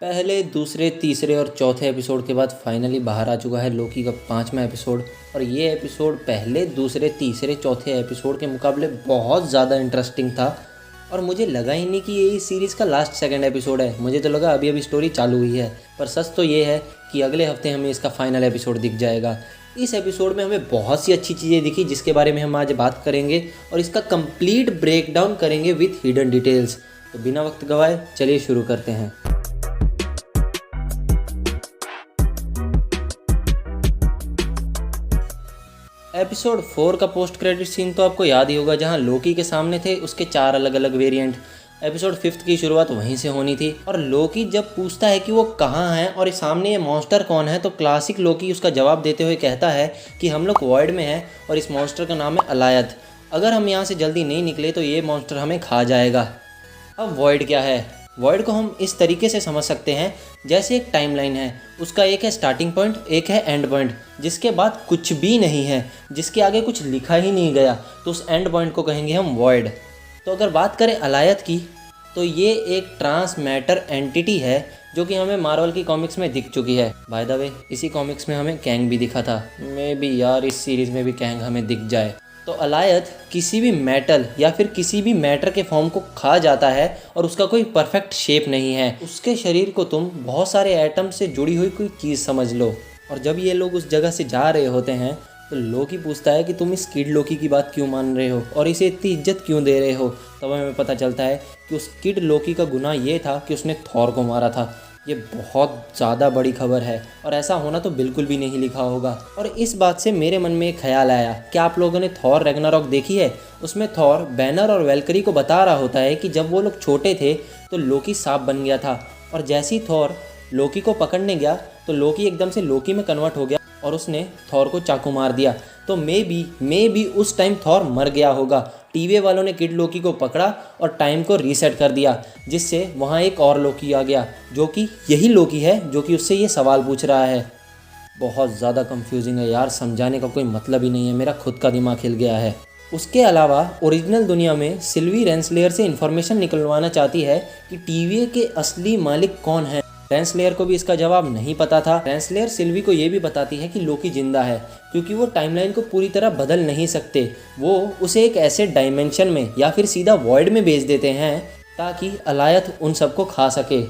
पहले, दूसरे, तीसरे और चौथे एपिसोड के बाद फाइनली बाहर आ चुका है लोकी का 5वां एपिसोड। और ये एपिसोड पहले, दूसरे, तीसरे, चौथे एपिसोड के मुकाबले बहुत ज़्यादा इंटरेस्टिंग था। और मुझे लगा ही नहीं कि ये इस सीरीज़ का लास्ट सेकंड एपिसोड है। मुझे तो लगा अभी अभी स्टोरी चालू हुई है। पर सच तो ये है कि अगले हफ्ते हमें इसका फाइनल एपिसोड दिख जाएगा। इस एपिसोड में हमें बहुत सी अच्छी चीज़ें दिखी जिसके बारे में हम आज बात करेंगे और इसका कंप्लीट ब्रेकडाउन करेंगे विथ हिडन डिटेल्स। तो बिना वक्त गवाए चलिए शुरू करते हैं। एपिसोड 4 का पोस्ट क्रेडिट सीन तो आपको याद ही होगा, जहां लोकी के सामने थे उसके 4 अलग अलग वेरिएंट। एपिसोड 5 की शुरुआत वहीं से होनी थी। और लोकी जब पूछता है कि वो कहाँ हैं और सामने ये मॉन्स्टर कौन है, तो क्लासिक लोकी उसका जवाब देते हुए कहता है कि हम लोग वॉइड में हैं और इस मॉन्स्टर का नाम है अलायत। अगर हम यहाँ से जल्दी नहीं निकले तो ये मॉन्स्टर हमें खा जाएगा। अब वॉइड क्या है? वॉइड को हम इस तरीके से समझ सकते हैं जैसे एक टाइमलाइन है, उसका एक है स्टार्टिंग पॉइंट, एक है एंड पॉइंट, जिसके बाद कुछ भी नहीं है, जिसके आगे कुछ लिखा ही नहीं गया, तो उस एंड पॉइंट को कहेंगे हम वॉइड। तो अगर बात करें अलायत की, तो ये एक ट्रांस मैटर एंटिटी है जो कि हमें मार्वल की कॉमिक्स में दिख चुकी है। बाय द वे, इसी कॉमिक्स में हमें कैंग भी दिखा था। मे बी यार इस सीरीज़ में भी कैंग हमें दिख जाए। तो अलायत किसी भी मेटल या फिर किसी भी मैटर के फॉर्म को खा जाता है और उसका कोई परफेक्ट शेप नहीं है। उसके शरीर को तुम बहुत सारे एटम से जुड़ी हुई कोई चीज़ समझ लो। और जब ये लोग उस जगह से जा रहे होते हैं तो लोकी पूछता है कि तुम इस किड लोकी की बात क्यों मान रहे हो और इसे इतनी इज्जत क्यों दे रहे हो। तब हमें पता चलता है कि उस किड लोकी का गुनाह ये था कि उसने थॉर को मारा था। ये बहुत ज़्यादा बड़ी खबर है और ऐसा होना तो बिल्कुल भी नहीं लिखा होगा। और इस बात से मेरे मन में एक ख्याल आया, क्या आप लोगों ने थॉर रैग्नारॉक देखी है? उसमें थॉर बैनर और वेलकरी को बता रहा होता है कि जब वो लोग छोटे थे तो लोकी सांप बन गया था, और जैसे ही थॉर लोकी को पकड़ने गया तो लोकी एकदम से लोकी में कन्वर्ट हो गया और उसने थॉर को चाकू मार दिया। तो मे बी उस टाइम थॉर मर गया होगा। टीवी वालों ने किड लोकी को पकड़ा और टाइम को रीसेट कर दिया, जिससे वहाँ एक और लोकी आ गया जो कि यही लोकी है जो कि उससे ये सवाल पूछ रहा है। बहुत ज़्यादा कंफ्यूजिंग है यार, समझाने का कोई मतलब ही नहीं है, मेरा खुद का दिमाग हिल गया है। उसके अलावा ओरिजिनल दुनिया में सिल्वी रेंसलेयर से इन्फॉर्मेशन निकलवाना चाहती है कि टीवी के असली मालिक कौन है। रेंसलेयर को भी इसका जवाब नहीं पता था। रेंसलेयर सिल्वी को ये भी बताती है कि लोकी जिंदा है क्योंकि वो टाइमलाइन को पूरी तरह बदल नहीं सकते। वो उसे एक ऐसे डायमेंशन में या फिर सीधा वॉइड में भेज देते हैं ताकि अलायत उन सबको खा सके।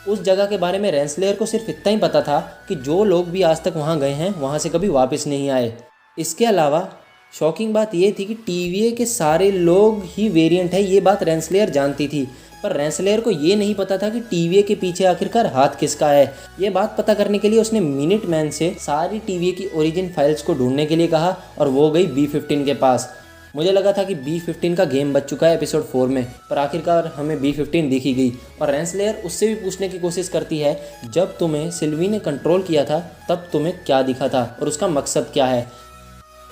उस जगह के बारे में रेंसलेयर को सिर्फ इतना ही पता था कि जो लोग भी आज तक वहाँ गए हैं वहाँ से कभी वापस नहीं आए। इसके अलावा शॉकिंग बात ये थी कि टीवीए के सारे लोग ही वेरिएंट है, ये बात रेंसलेयर जानती थी। पर रेंसलेयर को ये नहीं पता था कि टीवीए के पीछे आखिरकार हाथ किसका है। ये बात पता करने के लिए उसने मिनट मैन से सारी टीवीए की ओरिजिन फाइल्स को ढूंढने के लिए कहा और वो गई B-15 के पास। मुझे लगा था कि B-15 का गेम बच चुका है एपिसोड 4 में, पर आखिरकार हमें B-15 दिखी गई। और रेंसलेयर उससे भी पूछने की कोशिश करती है, जब तुम्हें सिल्वी ने कंट्रोल किया था तब तुम्हें क्या दिखा था और उसका मकसद क्या है।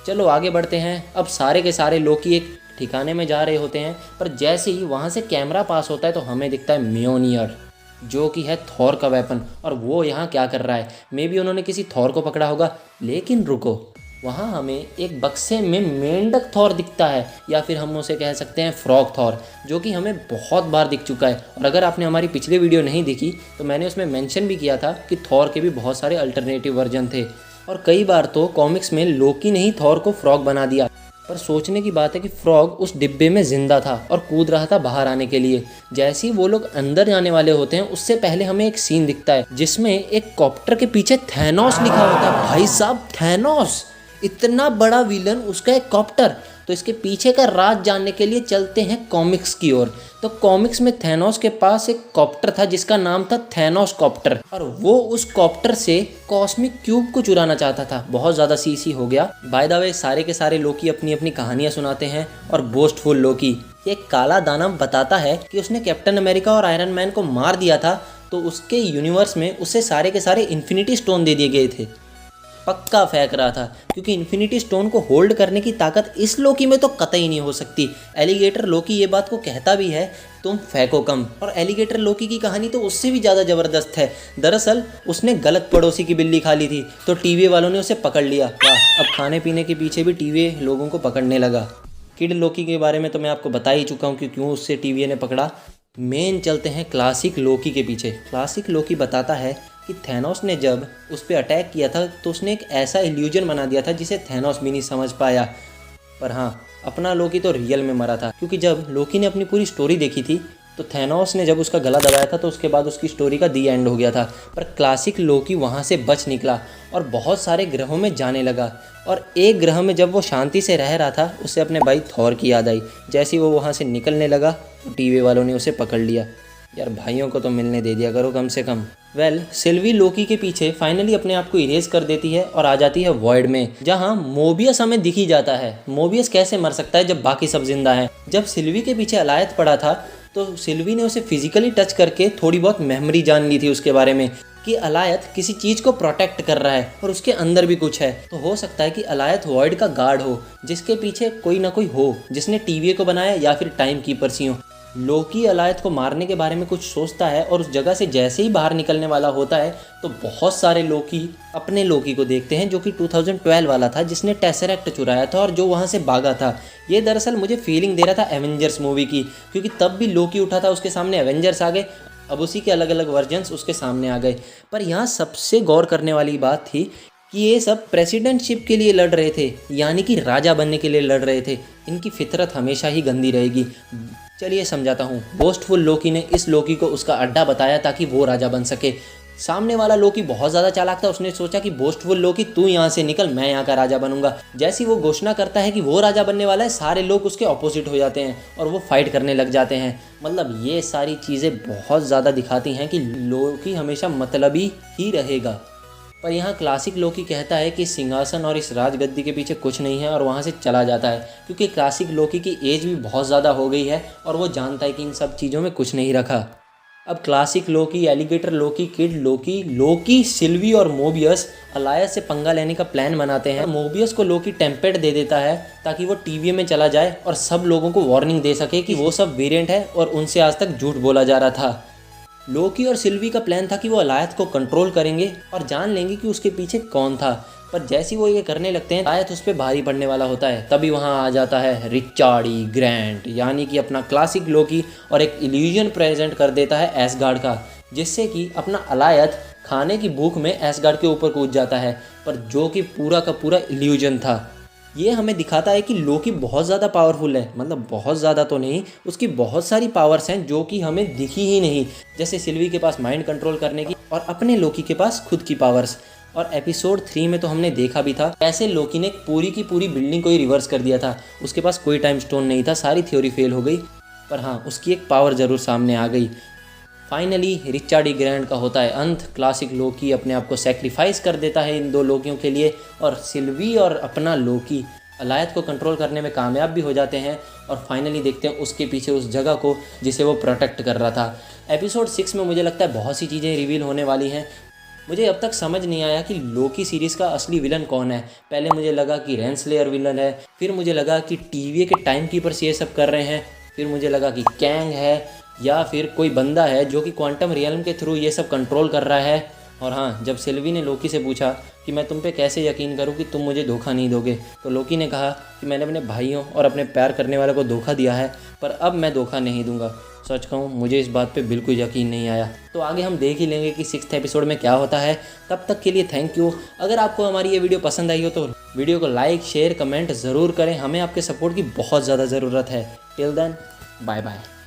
चलो आगे बढ़ते हैं। अब सारे के सारे लोकी एक ठिकाने में जा रहे होते हैं, पर जैसे ही वहाँ से कैमरा पास होता है तो हमें दिखता है म्योनियर, जो कि है थॉर का वेपन। और वो यहाँ क्या कर रहा है? मे बी उन्होंने किसी थॉर को पकड़ा होगा। लेकिन रुको, वहाँ हमें एक बक्से में मेंढक थॉर दिखता है, या फिर हम उसे कह सकते हैं फ्रॉग थॉर, जो कि हमें बहुत बार दिख चुका है। और अगर आपने हमारी पिछली वीडियो नहीं देखी तो मैंने उसमें मेंशन भी किया था कि थॉर के भी बहुत सारे अल्टरनेटिव वर्जन थे। और कई बार तो कॉमिक्स में लोकी ने ही थॉर को फ्रॉग बना दिया। पर सोचने की बात है कि फ्रॉग उस डिब्बे में जिंदा था और कूद रहा था बाहर आने के लिए। जैसे ही वो लोग अंदर जाने वाले होते हैं उससे पहले हमें एक सीन दिखता है जिसमें एक कॉप्टर के पीछे थैनोस लिखा होता है। भाई साहब, थैनोस इतना बड़ा विलन, उसका एक कॉप्टर। तो इसके पीछे का राज जानने के लिए चलते हैं कॉमिक्स की ओर। तो कॉमिक्स में थैनोस के पास एक कॉप्टर था जिसका नाम था थैनोस कॉप्टर, और वो उस कॉप्टर से कॉस्मिक क्यूब को चुराना चाहता था। बहुत ज़्यादा सीसी हो गया। बाय द वे, सारे के सारे लोकी अपनी अपनी कहानियाँ सुनाते हैं। और बोस्टफुल लोकी, एक काला दानव बताता है कि उसने कैप्टन अमेरिका और आयरन मैन को मार दिया था, तो उसके यूनिवर्स में उसे सारे के सारे इन्फिनिटी स्टोन दे दिए गए थे। पक्का फेंक रहा था क्योंकि इन्फिनिटी स्टोन को होल्ड करने की ताकत इस लोकी में तो कतई नहीं हो सकती। एलिगेटर लोकी ये बात को कहता भी है, तुम फेंको कम। और एलिगेटर लोकी की कहानी तो उससे भी ज़्यादा ज़बरदस्त है। दरअसल उसने गलत पड़ोसी की बिल्ली खा ली थी तो टीवी वालों ने उसे पकड़ लिया। वाह, अब खाने पीने के पीछे भी टीवी लोगों को पकड़ने लगा। किड लोकी के बारे में तो मैं आपको बता ही चुका हूँ कि क्यों उससे टीवी ने पकड़ा। मेन चलते हैं क्लासिक लोकी के पीछे। क्लासिक लोकी बताता है कि थैनोस ने जब उस पर अटैक किया था तो उसने एक ऐसा इल्यूजन बना दिया था जिसे थैनोस भी नहीं समझ पाया। पर हाँ, अपना लोकी तो रियल में मरा था, क्योंकि जब लोकी ने अपनी पूरी स्टोरी देखी थी तो थैनोस ने जब उसका गला दबाया था तो उसके बाद उसकी स्टोरी का दी एंड हो गया था। पर क्लासिक लोकी वहाँ से बच निकला और बहुत सारे ग्रहों में जाने लगा। और एक ग्रह में जब वो शांति से रह रहा था, उसे अपने भाई थॉर की याद आई। जैसे ही वो वहाँ से निकलने लगा तो टीवी वालों ने उसे पकड़ लिया। यार, भाइयों को तो मिलने दे दिया करो कम से कम। सिल्वी लोकी के पीछे फाइनली अपने आप को इरेज कर देती है और आ जाती है वॉइड में, जहाँ मोबियस हमें दिख ही जाता है। मोबियस कैसे मर सकता है जब बाकी सब जिंदा हैं। जब सिल्वी के पीछे अलायत पड़ा था तो सिल्वी ने उसे फिजिकली टच करके थोड़ी बहुत मेमोरी जान ली थी उसके बारे में, कि अलायत किसी चीज़ को प्रोटेक्ट कर रहा है और उसके अंदर भी कुछ है। तो हो सकता है कि अलायत वॉइड का गार्ड हो, जिसके पीछे कोई ना कोई हो, जिसने टीवी को बनाया, या फिर टाइम कीपर्स ही हो। लोकी अलायत को मारने के बारे में कुछ सोचता है और उस जगह से जैसे ही बाहर निकलने वाला होता है तो बहुत सारे लोकी अपने लोकी को देखते हैं, जो कि 2012 वाला था, जिसने टेसरेक्ट चुराया था और जो वहाँ से भागा था। ये दरअसल मुझे फीलिंग दे रहा था एवेंजर्स मूवी की, क्योंकि तब भी लोकी उठा था, उसके सामने एवेंजर्स आ गए, अब उसी के अलग अलग वर्जन्स उसके सामने आ गए। पर यहाँ सबसे गौर करने वाली बात थी कि ये सब प्रेसिडेंटशिप के लिए लड़ रहे थे, यानी कि राजा बनने के लिए लड़ रहे थे। इनकी फितरत हमेशा ही गंदी रहेगी। चलिए समझाता हूँ। बोस्टफुल लोकी ने इस लोकी को उसका अड्डा बताया ताकि वो राजा बन सके। सामने वाला लोकी बहुत ज़्यादा चालाक था, उसने सोचा कि बोस्टफुल लोकी तू यहाँ से निकल, मैं यहाँ का राजा बनूंगा। जैसे ही वो घोषणा करता है कि वो राजा बनने वाला है, सारे लोग उसके ऑपोजिट हो जाते हैं और वो फाइट करने लग जाते हैं। मतलब ये सारी चीज़ें बहुत ज़्यादा दिखाती हैं कि लोकी हमेशा मतलबी ही रहेगा। पर यहाँ क्लासिक लोकी कहता है कि सिंहासन और इस राजगद्दी के पीछे कुछ नहीं है और वहाँ से चला जाता है, क्योंकि क्लासिक लोकी की एज भी बहुत ज़्यादा हो गई है और वो जानता है कि इन सब चीज़ों में कुछ नहीं रखा। अब क्लासिक लोकी, एलिगेटर लोकी, किड लोकी, सिल्वी और मोबियस अलायस से पंगा लेने का प्लान बनाते हैं। मोबियस को लोकी टेम्पेट दे देता है ताकि वो टीवी में चला जाए और सब लोगों को वार्निंग दे सके कि वो सब वेरिएंट है और उनसे आज तक झूठ बोला जा रहा था। लोकी और सिल्वी का प्लान था कि वो अलायत को कंट्रोल करेंगे और जान लेंगे कि उसके पीछे कौन था। पर जैसे ही वो ये करने लगते हैं, अलायत उस पर भारी पड़ने वाला होता है। तभी वहाँ आ जाता है रिचार्ड ई ग्रैंट, यानी कि अपना क्लासिक लोकी, और एक इल्यूजन प्रेजेंट कर देता है एसगार्ड का, जिससे कि अपना अलायत खाने की भूख में एसगार्ड के ऊपर कूद जाता है, पर जो कि पूरा का पूरा इल्यूजन था। ये हमें दिखाता है कि लोकी बहुत ज़्यादा पावरफुल है, मतलब बहुत ज़्यादा तो नहीं, उसकी बहुत सारी पावर्स हैं जो कि हमें दिखी ही नहीं। जैसे सिल्वी के पास माइंड कंट्रोल करने की और अपने लोकी के पास खुद की पावर्स। और एपिसोड 3 में तो हमने देखा भी था कैसे लोकी ने पूरी की पूरी बिल्डिंग को ही रिवर्स कर दिया था। उसके पास कोई टाइम स्टोन नहीं था, सारी थ्योरी फेल हो गई, पर हाँ, उसकी एक पावर ज़रूर सामने आ गई। फाइनली रिचार्ड ई ग्रैंड का होता है अंत। क्लासिक लोकी अपने आप को सेक्रीफाइस कर देता है इन दो लोकियों के लिए, और सिल्वी और अपना लोकी अलायत को कंट्रोल करने में कामयाब भी हो जाते हैं। और फाइनली देखते हैं उसके पीछे उस जगह को जिसे वो प्रोटेक्ट कर रहा था। एपिसोड 6 में मुझे लगता है बहुत सी चीज़ें रिवील होने वाली हैं। मुझे अब तक समझ नहीं आया कि लोकी सीरीज़ का असली विलन कौन है। पहले मुझे लगा कि रेंसलेयर विलन है, फिर मुझे लगा कि टीवी के टाइम कीपर्स ये सब कर रहे हैं, फिर मुझे लगा कि कैंग है, या फिर कोई बंदा है जो कि क्वांटम रियल्म के थ्रू ये सब कंट्रोल कर रहा है। और हाँ, जब सिल्वी ने लोकी से पूछा कि मैं तुम पे कैसे यकीन करूँ कि तुम मुझे धोखा नहीं दोगे, तो लोकी ने कहा कि मैंने अपने भाइयों और अपने प्यार करने वाले को धोखा दिया है, पर अब मैं धोखा नहीं दूंगा। सच कहूँ, मुझे इस बात पे बिल्कुल यकीन नहीं आया। तो आगे हम देख ही लेंगे कि 6th एपिसोड में क्या होता है। तब तक के लिए थैंक यू। अगर आपको हमारी ये वीडियो पसंद आई हो तो वीडियो को लाइक, शेयर, कमेंट ज़रूर करें। हमें आपके सपोर्ट की बहुत ज़्यादा ज़रूरत है। Till then, bye bye.